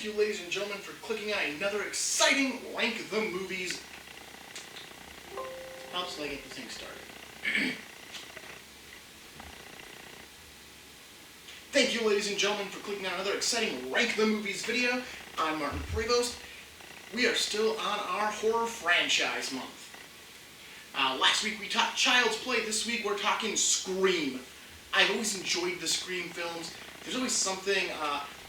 Thank you, ladies and gentlemen, for clicking on another exciting Rank the Movies. Helps I get the thing started. Thank you, ladies and gentlemen, for clicking on another exciting Rank the Movies video. I'm Martin Prevost. We are still on our horror franchise month. Last week we talked Child's Play. This week we're talking Scream. I've always enjoyed the Scream films. There's always something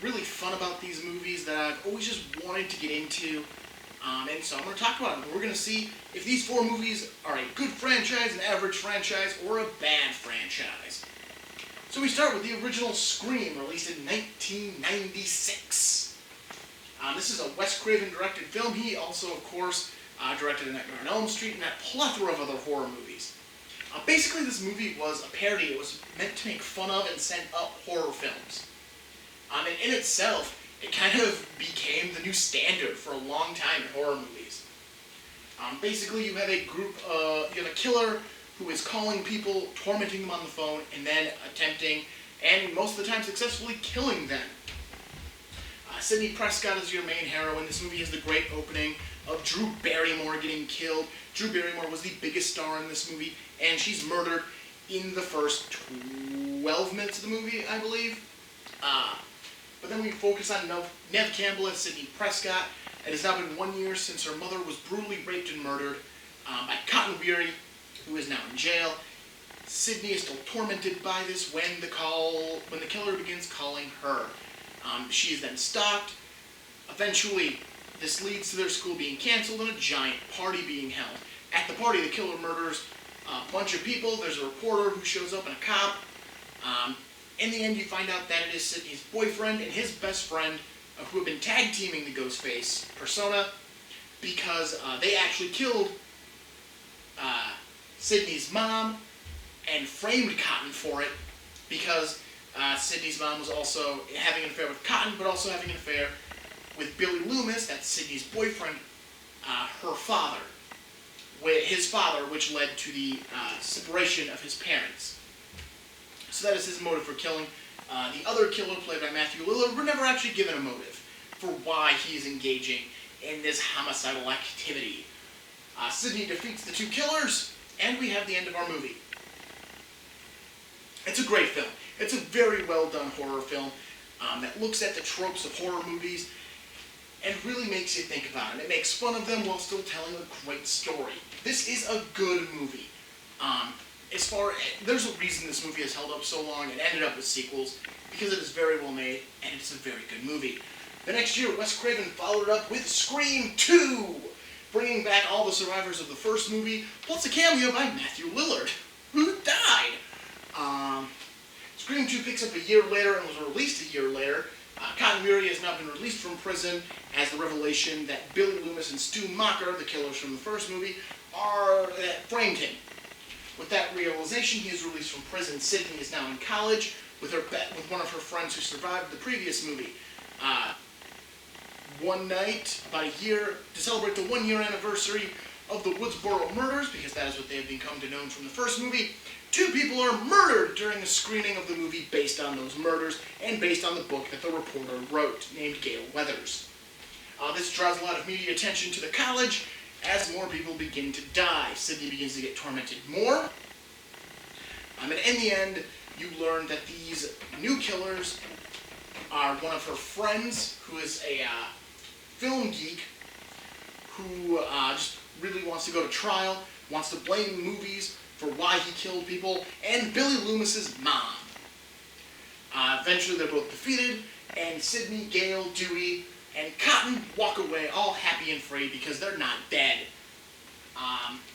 really fun about these movies that I've always just wanted to get into. And so I'm going to talk about them. We're going to see if these four movies are a good franchise, an average franchise, or a bad franchise. So we start with the original Scream, released in 1996. This is a Wes Craven directed film. He also, of course, directed A Nightmare on Elm Street and a plethora of other horror movies. Basically, this movie was a parody. It was meant to make fun of and set up horror films. And in itself, it kind of became the new standard for a long time in horror movies. Basically, you have a killer who is calling people, tormenting them on the phone, and then attempting, and most of the time successfully, killing them. Sidney Prescott is your main heroine. This movie has the great opening of Drew Barrymore getting killed. Drew Barrymore was the biggest star in this movie, and she's murdered in the first 12 minutes of the movie, I believe. But then we focus on Neve Campbell as Sidney Prescott. It has now been 1 year since her mother was brutally raped and murdered by Cotton Weary, who is now in jail. Sidney is still tormented by this when the killer begins calling her. She is then stalked. Eventually, this leads to their school being canceled and a giant party being held. At the party, the killer murders a bunch of people. There's a reporter who shows up and a cop. In the end, you find out that it is Sidney's boyfriend and his best friend who have been tag teaming the Ghostface persona because they actually killed Sidney's mom and framed Cotton for it because Sidney's mom was also having an affair with Cotton, but also having an affair with Billy Loomis, that's Sidney's boyfriend, her father, his father, which led to the separation of his parents. So that is his motive for killing. The other killer, played by Matthew Lillard, we're never actually given a motive for why he is engaging in this homicidal activity. Sidney defeats the two killers, and we have the end of our movie. It's a great film. It's a very well done horror film that looks at the tropes of horror movies and really makes you think about it. It makes fun of them while still telling a great story. This is a good movie. There's a reason this movie has held up so long and ended up with sequels, because it is very well made and it's a very good movie. The next year, Wes Craven followed it up with Scream 2, bringing back all the survivors of the first movie, plus a cameo by Matthew Lillard, who died. Scream 2 picks up a year later and was released a year later. Cotton Weary has now been released from prison as the revelation that Billy Loomis and Stu Macher, the killers from the first movie, framed him. With that realization, he is released from prison. Sidney is now in college with one of her friends who survived the previous movie. One night, about a year, to celebrate the 1 year anniversary of the Woodsboro murders, because that is what they have become known from the first movie, 2 people are murdered during the screening of the movie based on those murders and based on the book that the reporter wrote, named Gale Weathers. This draws a lot of media attention to the college as more people begin to die. Sidney begins to get tormented more. And in the end, you learn that these new killers are one of her friends, who is a film geek, who just really wants to go to trial, wants to blame movies for why he killed people, and Billy Loomis's mom. Eventually they're both defeated, and Sidney, Gale, Dewey, and Cotton walk away all happy and free because they're not dead.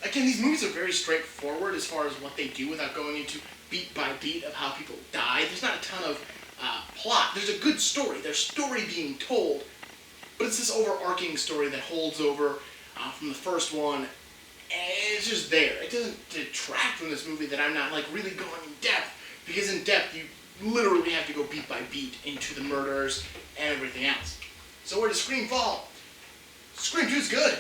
Again, these movies are very straightforward as far as what they do without going into beat by beat of how people die. There's not a ton of plot. There's a good story. There's story being told, but it's this overarching story that holds over from the first one. It's just there. It doesn't detract from this movie that I'm not really going in depth, because in depth you literally have to go beat by beat into the murders and everything else. So where does Scream fall? Scream 2 is good.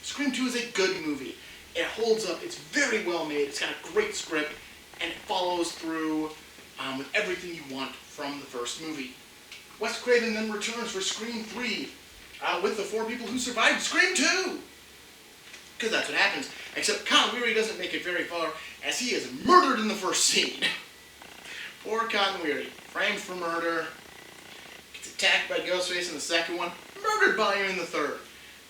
Scream 2 is a good movie. It holds up. It's very well made. It's got a great script, and it follows through with everything you want from the first movie. Wes Craven then returns for Scream 3 with the 4 people who survived Scream 2. Because that's what happens. Except Cotton Weary doesn't make it very far, as he is murdered in the first scene. Poor Cotton Weary, framed for murder, gets attacked by Ghostface in the second one, murdered by him in the third.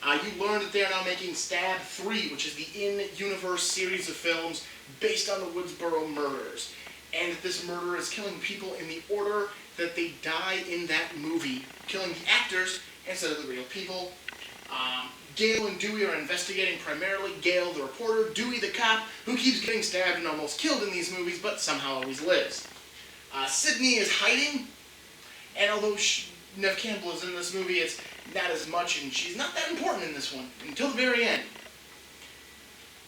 You learn that they are now making Stab 3, which is the in-universe series of films based on the Woodsboro murders. And that this murderer is killing people in the order that they die in that movie, killing the actors instead of the real people. Gale and Dewey are investigating primarily Gale, the reporter, Dewey, the cop, who keeps getting stabbed and almost killed in these movies, but somehow always lives. Sydney is hiding, and although Neve Campbell is in this movie, it's not as much, and she's not that important in this one, until the very end.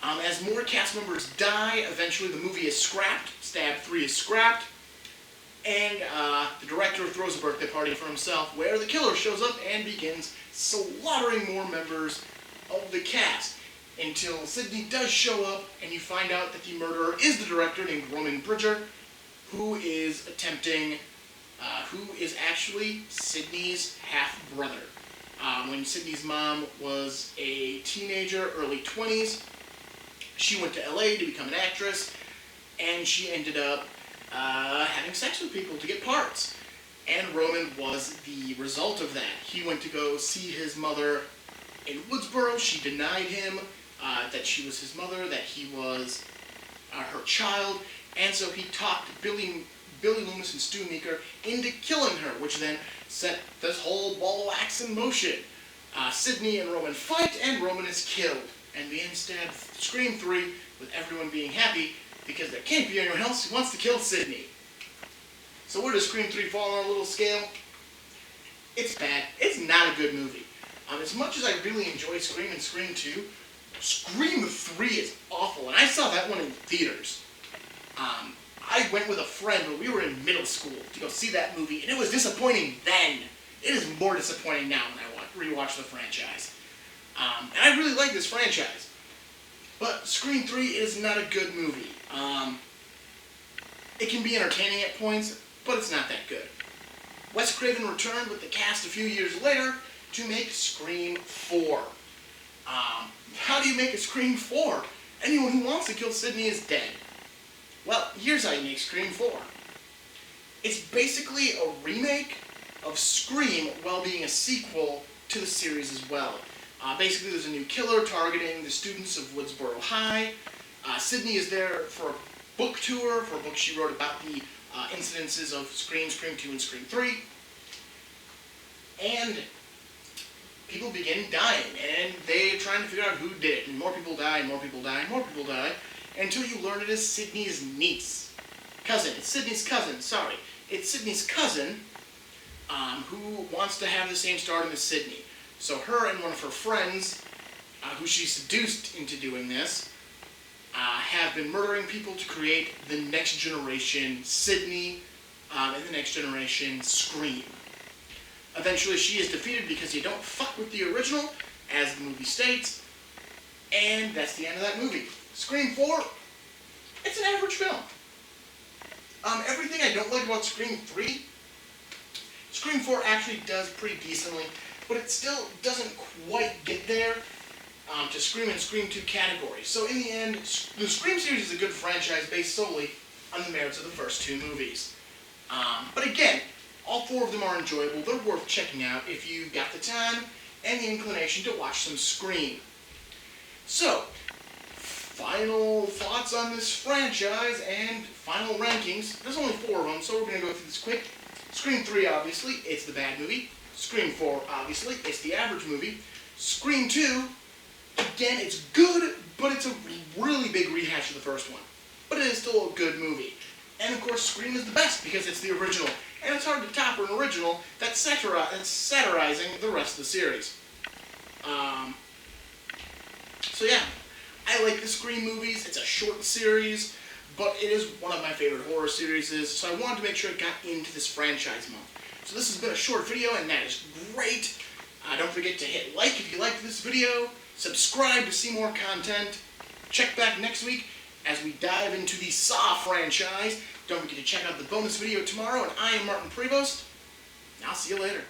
As more cast members die, eventually the movie is scrapped, Stab 3 is scrapped, and the director throws a birthday party for himself, where the killer shows up and begins slaughtering more members of the cast, until Sydney does show up, and you find out that the murderer is the director named Roman Bridger, who is actually Sydney's half-brother. When Sydney's mom was a teenager, early 20s, she went to LA to become an actress, and she ended up having sex with people to get parts. And Roman was the result of that. He went to go see his mother in Woodsboro. She denied him that she was his mother, that he was her child, and so he talked Billy Loomis and Stu Meeker into killing her, which then set this whole ball of wax in motion. Sydney and Roman fight, and Roman is killed. And we end Stab Scream 3 with everyone being happy, because there can't be anyone else who wants to kill Sydney. So where does Scream 3 fall on our little scale? It's bad. It's not a good movie. As much as I really enjoy Scream and Scream 2, Scream 3 is awful, and I saw that one in theaters. I went with a friend when we were in middle school to go see that movie, and it was disappointing then. It is more disappointing now when I rewatch the franchise. And I really like this franchise. But Scream 3 is not a good movie. It can be entertaining at points, but it's not that good. Wes Craven returned with the cast a few years later to make Scream 4. How do you make a Scream 4? Anyone who wants to kill Sydney is dead. Well, here's how you make Scream 4. It's basically a remake of Scream while being a sequel to the series as well. Basically, there's a new killer targeting the students of Woodsboro High. Sydney is there for a book tour, for a book she wrote about the incidences of Scream, Scream 2, and Scream 3. And people begin dying, and they're trying to figure out who did it. And more people die, and more people die, and more people die, until you learn it is Sydney's niece. Cousin. It's Sydney's cousin, sorry. It's Sydney's cousin who wants to have the same stardom as Sydney. So her and one of her friends, who she seduced into doing this, have been murdering people to create the next generation Sydney and the next generation Scream. Eventually she is defeated because you don't fuck with the original, as the movie states, and that's the end of that movie. Scream 4, it's an average film. Everything I don't like about Scream 3, Scream 4 actually does pretty decently, but it still doesn't quite get there to Scream and Scream 2 categories. So in the end, the Scream series is a good franchise based solely on the merits of the first 2 movies. But again, all 4 of them are enjoyable. They're worth checking out if you've got the time and the inclination to watch some Scream. So, final thoughts on this franchise and final rankings. There's only 4 of them, so we're going to go through this quick. Scream 3, obviously, it's the bad movie. Scream 4, obviously, it's the average movie. Scream 2, again, it's good, but it's a really big rehash of the first one. But it is still a good movie. And of course, Scream is the best because it's the original. And it's hard to top an original that's satirizing the rest of the series. So yeah, I like the Scream movies. It's a short series, but it is one of my favorite horror series. So I wanted to make sure it got into this franchise month. So this has been a short video, and that is great. Don't forget to hit like if you liked this video. Subscribe to see more content. Check back next week as we dive into the Saw franchise. Don't forget to check out the bonus video tomorrow, and I am Martin Prevost. I'll see you later.